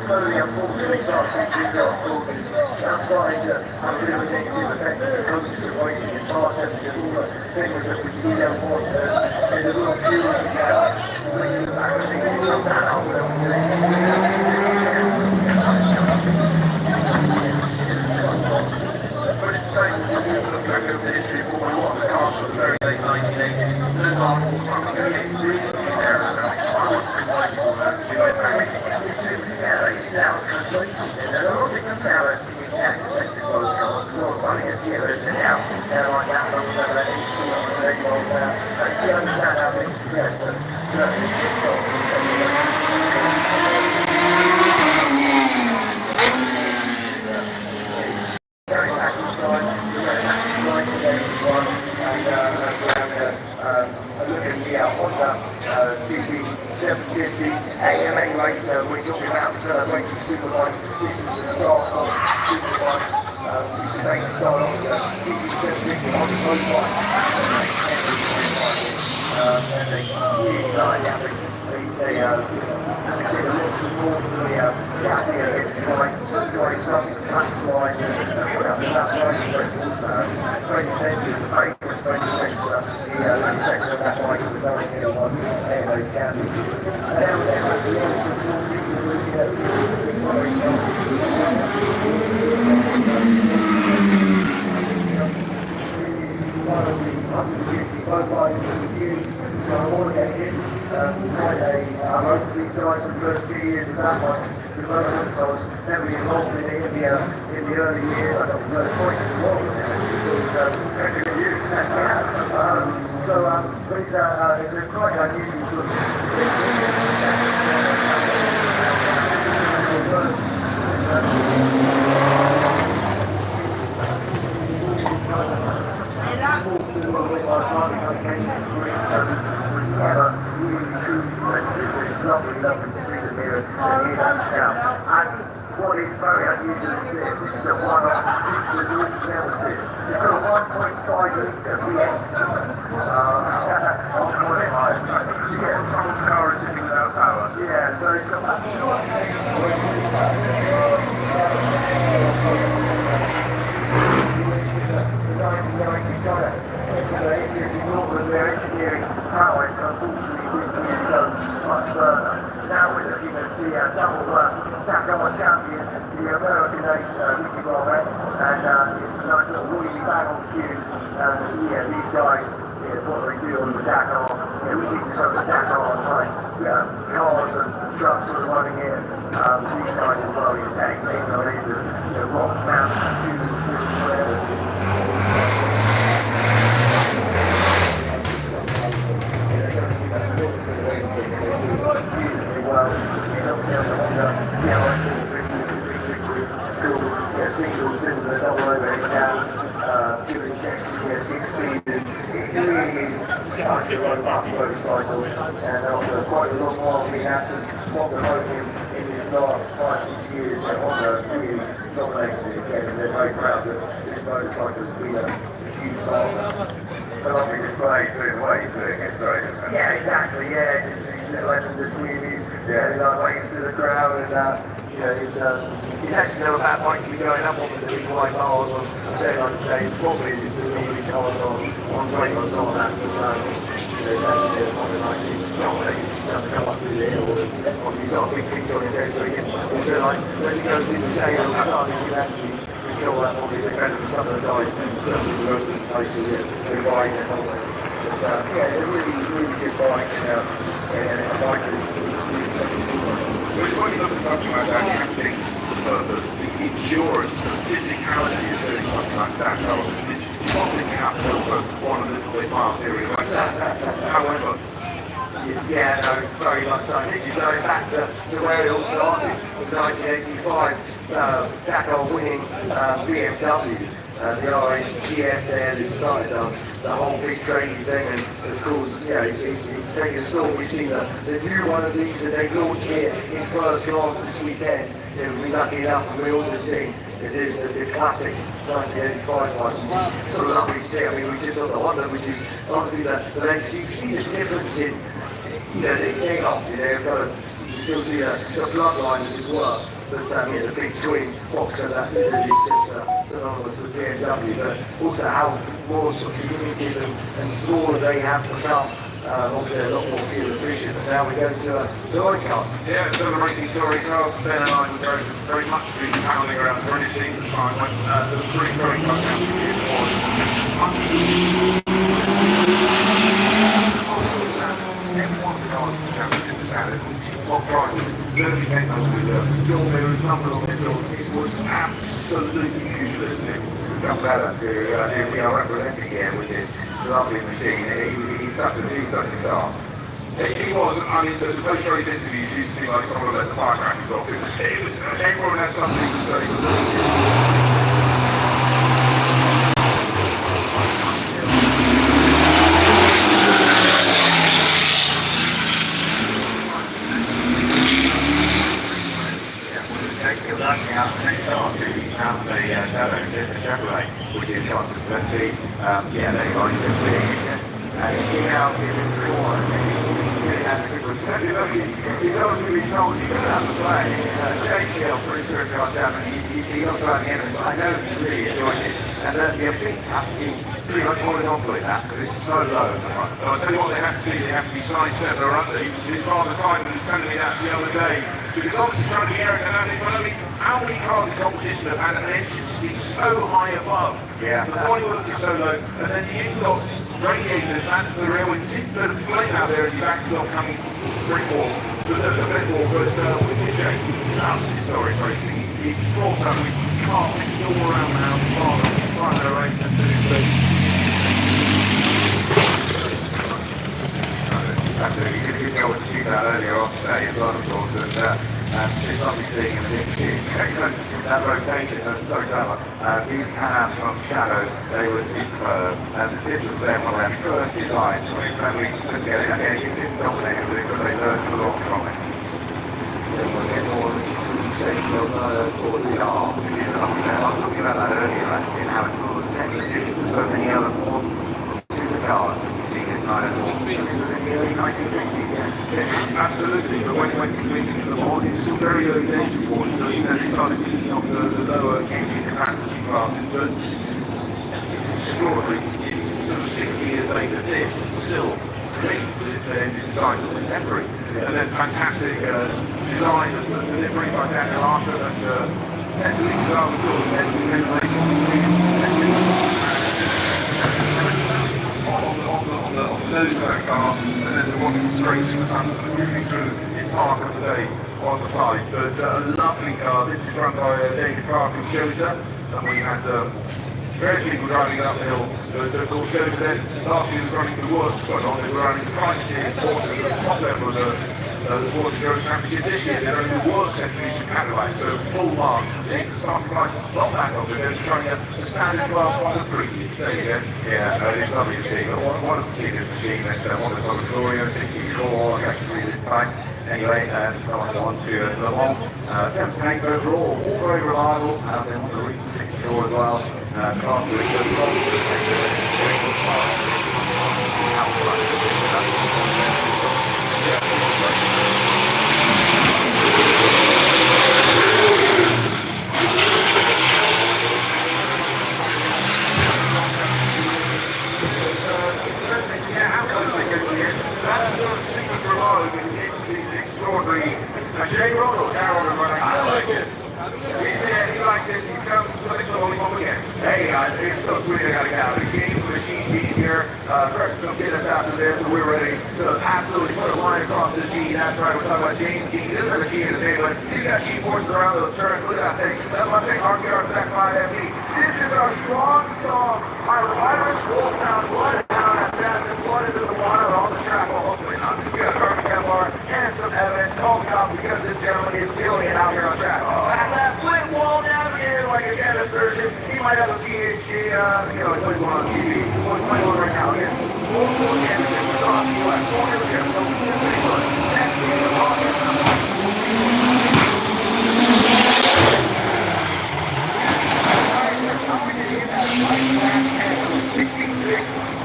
slowly, unfortunately, started to go schools. It's just starting to have a bit of a negative effect because it's wasting your fast temperature, all the things that we don't want. There's a real purity now. When you look back at things, it's not that old. But it's the same when you look back over the history of Formula 1, the cars from the very late 1980s, no mark all time ago, it's really there. I wouldn't remind you of that. We went back now it's translation, and a lot of things now are being taxed affected by the cars, because all the money is given and now, they're like that, they'll never let anything on the table, and you understand how things progress, but certainly it's good. Very happy time, very happy night today, everyone, and we're having a look at the Honda CB750 AMA race. We're talking about racing superbikes. This is the start of superbikes. This is a start of the CB750 on the motorbike. And they really like that. They did a lot of support for the chassis and it try something flat slide and put up that line very expensive, very expensive. The section of that bike was very near one airload championship. And now they're actually on support one of the 150 mobiles that we use. So I want to get in quite most of these guys in the first few years of that one's development, so I was heavily involved in it in the early years. I got the first points in the world with it, but it's a quite unusual sort of lovely to see them here and what is very unusual is this is a one-off, this is a new analysis. It's got a 1.5 litre VX. You get someone's car is sitting without power. Yeah, so it's got it's enormous, their engineering prowess, unfortunately we didn't go much further. Now we're looking at the double Dakar champion, the American ace, Nikolaigarage, and it's a nice little wheelie bag on the cue. These guys, what they do on the Dakar, we see some of the Dakar on time, cars and trucks are running in. These guys as well, dedicated on either rocks, mountains, tubes, whatever. Single cylinder, double overhead cam, fuel injection, 6 speed. It really is such a robust motorcycle, and after quite a long while we had to modify him in this last 5-6 years. Honda really dominated it again, and they're very proud that this motorcycle has been a huge part of it. A lovely display doing what he's doing, it's very good. Yeah, exactly, yeah, just these little endless wheelies, waves to the crowd, and it's actually never bad bike to be going up on the big wide bars on day like today. Probably is the wheelie cars on great ones on that, but it's actually quite a nice dominating. He doesn't come up through the hill, obviously he's got a big on his head, so he can also when he goes in the shade on the sun, he can actually control that probably a bit better than some of the guys, certainly the most of the places they ride and all that. But a really, really good bike, and a bike that's Well, it's funny looking at something like that, you think the purpose, the endurance, the physicality of doing something like that. It's not picking up one of the little bit miles series like that. However, very much so. This is going back to where it all started, with 1985 Dakar winning BMW. The RH there that started the whole big training thing, and of course, it's taken a storm. We've seen the new one of these that they launched here in first class this weekend. We'll be lucky enough, and we're also seeing the classic 1985 one, which is sort of lovely to see. I mean, we just got the Honda, which is obviously the latest. You see the difference in, the chaos in there. You can still see the bloodlines as it were. But the big twin boxer that is just synonymous with BMW, but also how more sort of limited and smaller they have become. Obviously a lot more fuel efficient, but now we go to touring cars. Yeah, celebrating touring cars. Ben and I were very much been pounding around the British scene at the time when the three touring cars down to the every one of the cars in the championship was added top drivers. Then we came up with Bill Miller's number of windows. It was absolutely useless. We've come better to we are representing here with this lovely machine. He's such a star. He was, I mean, the post-race interviews used to be like someone let the firecrackers off. It was, everyone had something to say. Which is on the Smithy, they're going to see and he came out in his corner and he really has a good reception. He's obviously told he doesn't have to play. Jake Hill, pretty sure got down and he got to him, and I know he's really enjoying it. And the feet have to be pretty much horizontal in that because it's so low at the front. I'll tell you what they have to be size 7 or under. His father Simon was telling me that the other day. Because obviously trying to be aerodynamic, but I mean, how many cars in competition have had an engine speed so high above? Yeah. The bodywork is so low, and then you've got radiators, fans for the rail, and see the flame out there as you back to coming brick wall, a bit more, but with the Jake, absolute story racing. He brought up with carpets all around the house, trying to race and Absolutely, you know what you that earlier on today as well, of course, and it's lovely seeing him in that rotation, very clever. These Pan from Shadow, they were superb, and this was their one of their first designs when we couldn't get it. Again, you didn't dominate it, but they learned a lot from it. We'll get more shape of the arm. I was talking about that earlier, actually, and how it's sort of sensitive to so many other more supercars we've seen in kind of the early 1960s. Absolutely, but when you get into the mod, it's still very early days, unfortunately, and they started using off the lower engine capacity classes, but it's extraordinary. It's sort of 60 years later, this still great with its engine design and contemporary. And then fantastic design and delivery by Daniel Arthur and technically design with all the engine on the nose of that car, and then the one straight to the sun sort of moving through its mark of the day on the side. But a lovely car. This is run by David Clark and Jota, and we had various people driving it uphill. But of course, Jota then last year was running the works quite on. They were running the Prime Series Porsche at the top level of the Porsche Euro Championship. This year they're running the World Championship Cadillac, so full mark. Take the starting line, not back of it. They're trying a standard class 1 3. There you go. Yeah, it's lovely to see. But one of the cheapest machine that one of the Victoria 64 actually this time. Anyway, passed on to Le Mans. 7th rank overall, all very reliable. They want to reach 64 as well. Class with Jay Rono, Carol, I like it. He said he likes it. He's come to the lollipop again. Hey, it's so sweet I gotta get out. The James machine being here. First, come get us after this, and we're ready to absolutely put a line across the sheet. That's right, we're talking about James Dean. This is a machine today, but he's got sheet forces around those turns. Look at that thing. That's my thing, RCR Stack 5FD. This is our strong song. Our Irish Wolfhound Bloodhound. That's blood is in the water on the track. Well, hopefully not. We got carbon Kevlar and some evidence. Call the cops because this gentleman is killing it out here on track. That Flint Wall navigator like a dentist surgeon. He might have a PhD, he's going on TV. He's playing on right now. Again, multiple championships across the U.S. 4 years ago. Pretty good. Next week, we're talking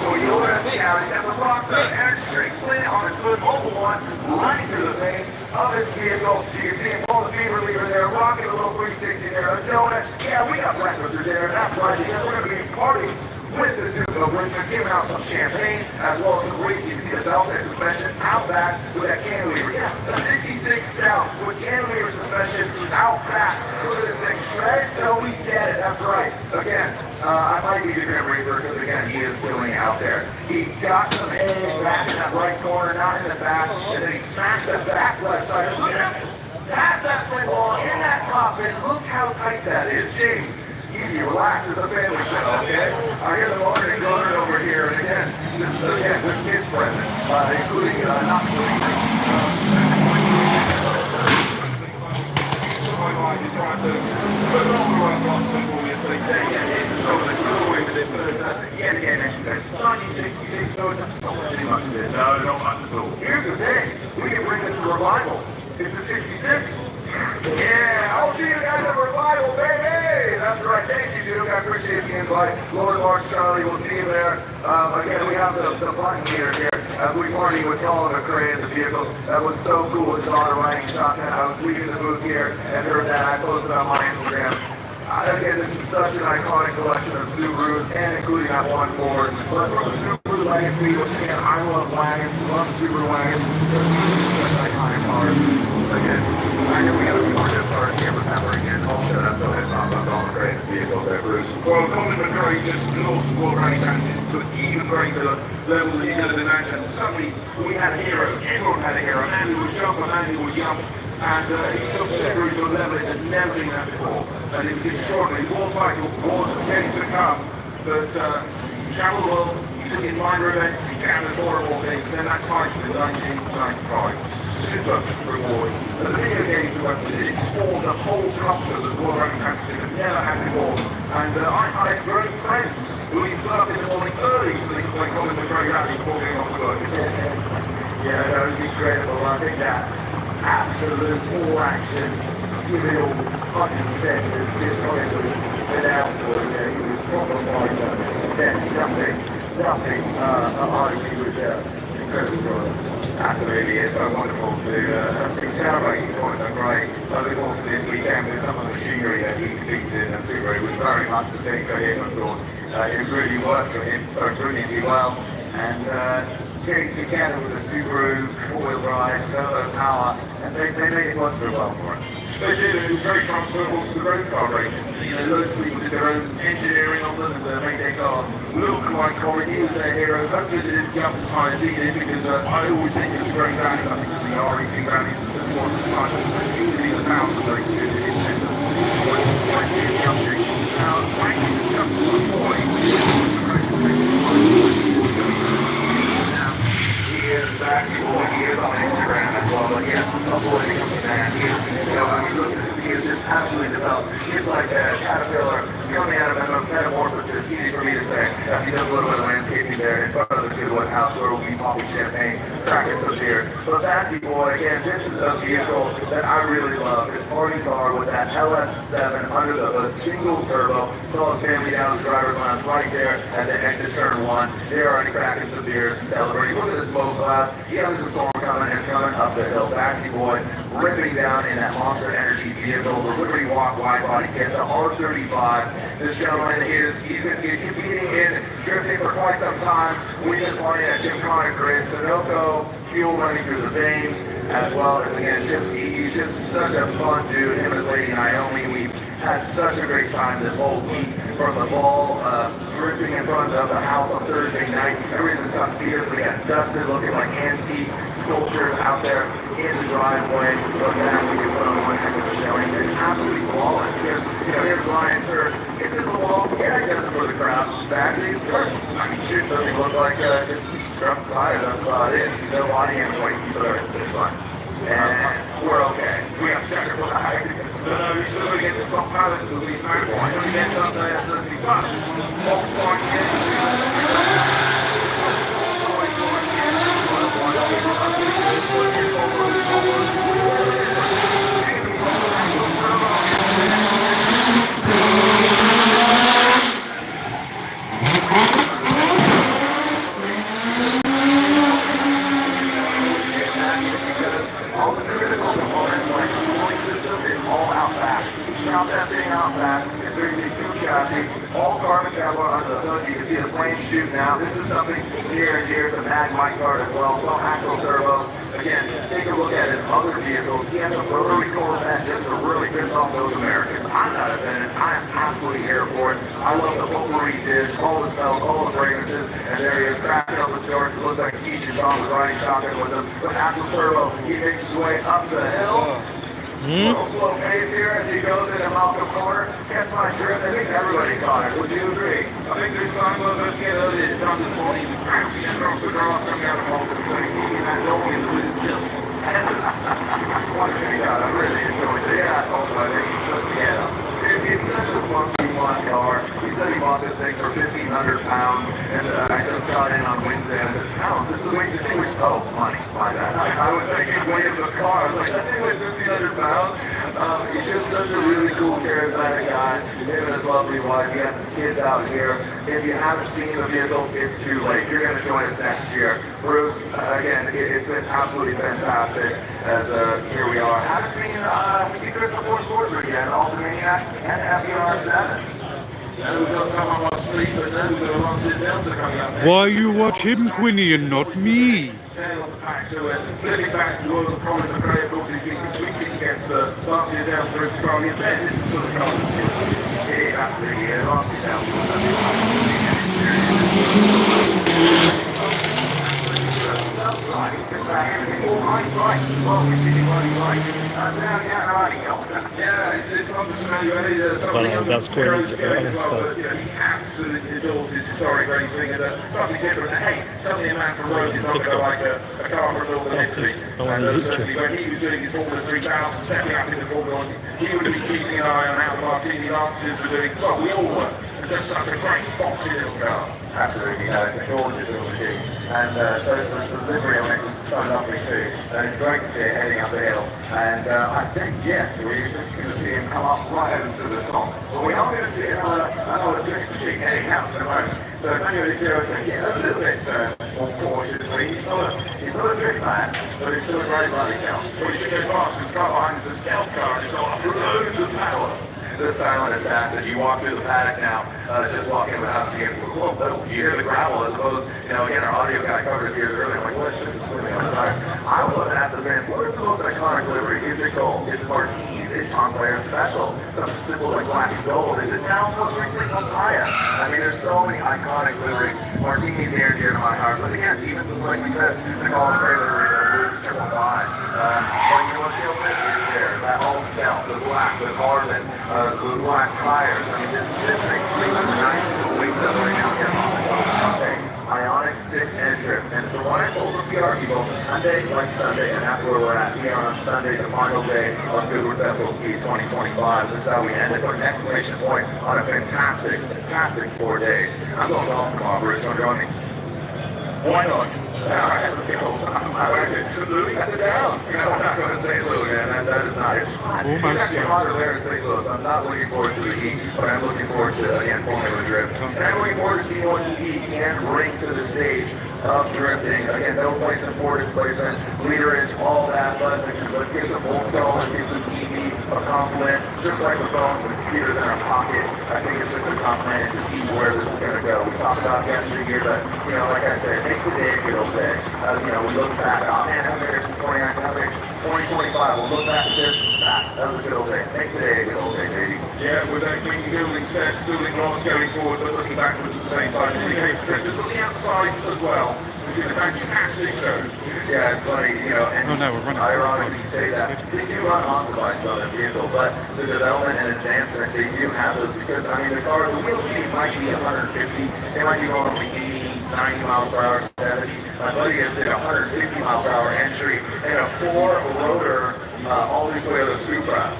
Toyota Scout at the Rockstar Energy Drink Flint on his foot, mobile one, running through the veins of his vehicle. You can see him pull the fever lever there. rocking a little 360 there, a donut. Yeah, we got breakfast there, and that's right, because we're going to be partying with the Duke. We're going to give out some champagne, as well as some great you see the belt and suspension out back with that cantilever. Yeah, the 66 stout with cantilever suspension out back. Look at this thing, shred till we get it. That's right. Again, I might be the Grim Reaper because again, he is killing out there. He got some eggs back in that right corner, not in the back, and then he smashed the back left side. Look at that. Have that flint ball in that coffin. Look how tight that is. James, easy, relax, it's a family show, okay? I hear the motor and gunner over here, and again, this kid's present, including, not including, No, not much at all. here's the thing, we can bring this to revival. It's a 66. Yeah, I'll see you guys at revival, baby! That's right, thank you, Duke. I appreciate the invite. Lord Mark Charlie, we'll see you there. Again, we have the button meter here as we party with Colin McCrae in the vehicle. That was so cool. It's on a riding shotgun. I was leaving the booth here and heard that. I posted on my Instagram. Again, this is such an iconic collection of Subarus, and including that one Ford. But from the Subaru legacy, which again, I love wagons, love Subaru wagons. They're such iconic cars. Again, I know we got a few more good cars here, but remember again, I'll shut up, go ahead and talk about all the great vehicles there, Bruce. Well, Colin McCrae just launched World Rally Championship to an even greater level than you could have imagined. Suddenly, we had a hero, everyone had a hero, and who was sharp and who was young. And he took Subaru to a level it had never been at before. And it was extraordinary. More titles, more yet to come. But he travelled the world, he took in minor events, he gathered more and more things. And then that title in 1995. Super rewarding. And the video games that went with it, it spawned a whole culture that the World Rally Championship had never had before. And I had great friends who would put up in the morning early so they could play Colin McCrae Rally before going off to work. Yeah, that was incredible. I think that absolute all action, give it all 100%, and this guy was without for it. He was proper fighter. Then nothing he was incredible driver. Absolutely, it's so wonderful to be celebrating Colin McCrae over the course of this weekend with some of the machinery that he competed in. Subaru was very much the thing for him, of course. It really worked for him so brilliantly well. And getting together with the Subaru, four-wheel drive, turbo power, and they made it work so well for him. They did, and it was very transferable to the road car race. You know, those people did their own engineering on them and made their car look like Colin. He was their hero. Hopefully they didn't get up as high as he did, because I always think it was very bad. I think it was the REC rally that was one of the times. Usually the pounds are very good in it. He is back, he is on Instagram as well, but yeah, avoiding him man. He is, you know, I mean, look at he is just absolutely developed. He's like a caterpillar coming out of a metamorphosis. Easy for me to say. He does a little bit of landscaping there in front of the Goodwood house where we'll be popping champagne, cracking some beer. But Bassy Boy, again, this is a vehicle that I really love. His party car with that LS7 under the single turbo. Saw his family down the driver's lounge right there at the end of turn one. They're already cracking some beers and celebrating. Look at the smoke cloud. He has a storm coming and coming up the hill. Bassy Boy ripping down in that Monster Energy vehicle, the Liberty Walk wide body kit, the R35. This gentleman he's been competing in drifting for quite some time. We've been playing at Gymkhana Grid, Sunoco, fuel running through the veins, as well as again, he's just such a fun dude. Him and his lady Naomi, we had such a great time this whole week from the ball, drifting in front of the house on Thursday night. Everything's Tuxedos. We got dusted looking like antique sculptures out there in the driveway. But that we can put on one heck of a show. It's been absolutely flawless. Here's Ryan, sir. It's in the wall. Yeah, he does it for the crowd. Backseat, I mean, shit doesn't look like just struck tires. That's about it. No body anyway, so it's fine. And we're okay. We have checker for the high. We still get the top pallet to be smashed. Why don't we get up there 70 bucks? All the critical components like the cooling system is all out back. hood. You can see the flames shooting out. This is something near and dear to Mad Mike's heart as well. So Axle Turbo. Again, take a look at his other vehicles. He has a rotary Corvette just to really piss off those Americans. I'm not offended. I am absolutely here for it. I love the potpourri dish, all the smells, all the fragrances, and there he is cracking up the doors. It looks like Keisha John was riding shotgun with him. But Axle Turbo, he makes his way up the hill. Little slow pace here as he goes into Malcolm Corner. Catch my drift. I think everybody caught it. Would you agree? I think this time was going to get early. It's done this morning. Crashing across the grass coming out of Malcolm. So he's keeping that going and the just tender. Once again, I really enjoyed it. Yeah, it's such a funky one car. He said he bought this thing for 1,500 pounds, and I just got in on Wednesday. I said, pounds? This is the way distinguished. Oh, money. My bad. I was thinking weight of the car. I was like, that thing weighs 1,500 pounds. He's just such a really cool, charismatic guy. Him and his lovely wife. He has his kids out here. If you haven't seen the vehicle, it's too late. You're going to join us next year. Bruce, again, it's been absolutely fantastic as here we are. Haven't seen Secret of Force Forward yet, Ultimaniac and FBR7. And we've got someone on sleep, but then we've got a Lancia Delta coming up. Why you watch him, Quinny, and not me? Tail on the pack, so flipping back to the Royal Prominent of Grey, of course, he's been competing against Lancia Delta and Scarlet Ben. This is sort of kind of After the Lancia yeah, it's hard to smell you any That's great. He absolutely adores his historic racing and something different. And hey, certainly a man from Rome is not going to like a car from Northern Italy. And certainly when he was doing his Formula 3000, stepping up in the Formula 1, he would be keeping an eye on how the Martini Lancers were doing. Well, we all were. Just such a great boxy little car. Absolutely, it's a gorgeous little machine. And so the livery on it was so lovely too. And it's great to see it heading up the hill. And I think, yes, we're just going to see him come up right over to the top. But we are going to see another drift machine heading out in a moment. So if anybody cares to get a little bit more cautious, he's not a drift man, but he's still a great running now. Well, you should go fast because the car behind is a stealth car and it's got loads of power. The silent assassin. You walk through the paddock now, just walking without seeing, whoa, you hear the gravel as opposed, again, our audio guy covered his ears earlier. I'm like, what? Just swimming on the tire. I would love to ask the fans, what is the most iconic livery? Is it gold? Is it Martini? Is it Tom Player Special? Something simple like black and gold? Is it now most recently papaya? I mean, there's so many iconic liveries. Martini's near and dear to my heart. But again, even just like we said, the Colin Gray livery, the Triple Five. But you know what feels good is there. That all stealth, the black, the carbon, the black tires. I mean, this thing sleeps in the night and wakes up right now here on Sunday. Ionic 6 and drift. And the one I told the PR people, Sunday is like Sunday, and that's where we're at. We are on Sunday, the final day of Goodwood Festival Speed 2025. This is how we end it. Put an exclamation point on a fantastic 4 days. I'm going golf tomorrow, Bruce. Don't join me. Why not? Alright, let's go. I'm actually St. Louis at the Downs. I'm not going to St. Louis, man. That is not. It's hot. It's actually hotter there in St. Louis. I'm not looking forward to the heat, but I'm looking forward to, again, Formula Drift. And I'm looking forward to seeing what he can bring to the stage of drifting. Again, no place in poor displacement, leaderage, all that, but let's get some full stone, let's get some EV, a compliment, just like the phones and the computers in our pocket. I think it's just a compliment to see where this is going to go. We talked about yesterday, but, like I said, make today a good old day. We look back, oh man, I've been here since 2019, 2025, we'll look back at this, that was a good old day. Make today a good old day, baby. Yeah, with that green building steps, building blocks going forward, but looking backwards at the same time. In the case of drifters on the outside as well. It's been a fantastic show. Yeah, it's funny, and we're running ironically you say that. They do run onto bikes on their vehicle, but the development and advancements, they do have those because, the wheel speed might be 150, they might be going only 80, 90 miles per hour, 70. My buddy has did a 150 mile per hour entry in a 4-rotor all-new Toyota Supra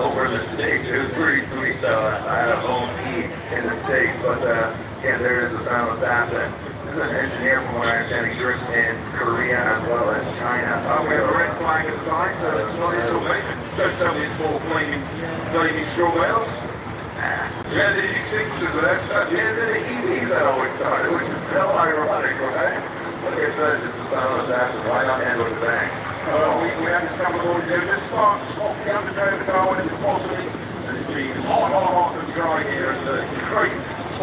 over in the States. It was pretty sweet, though. I had a home key in the States, but there is the silent assassin. This is an engineer, from what I understand. He drifts in Korea as well as China. We have a red flag at the side, so it's not until maybe. Don't tell me it's more flaming straw bales. Yeah, the extinguishers are there. It's in the EVs that always started, which is so ironic, right? Like I said, just the silent assassin. Why not end with a bang? We have this couple of orders. Just swap the undercarriage of the car when it's possible. And it's been hot and dry here, and the crate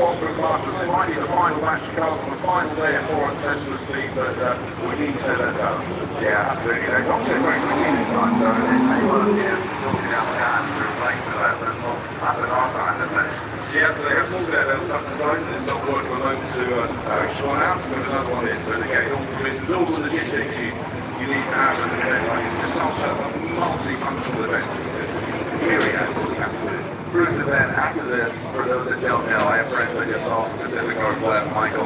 spot for classes. It might be the final batch of cars on the final day of Forest Festival Speed, but we need to know that down. Yeah, absolutely. They've got to very quickly this time, so they want to sorting out the car to replace the that as well. Happened last time, didn't it? Yeah, but they have sorted out their stuff design, and it's not working at the moment to sort out, but another one is. But again, all the logistics you need to have an event like it's just such a multi-functional event. Really, you have to do it. Bruce, and then after this, for those that don't know, I have friends that just saw Pacific Northwest, Michael.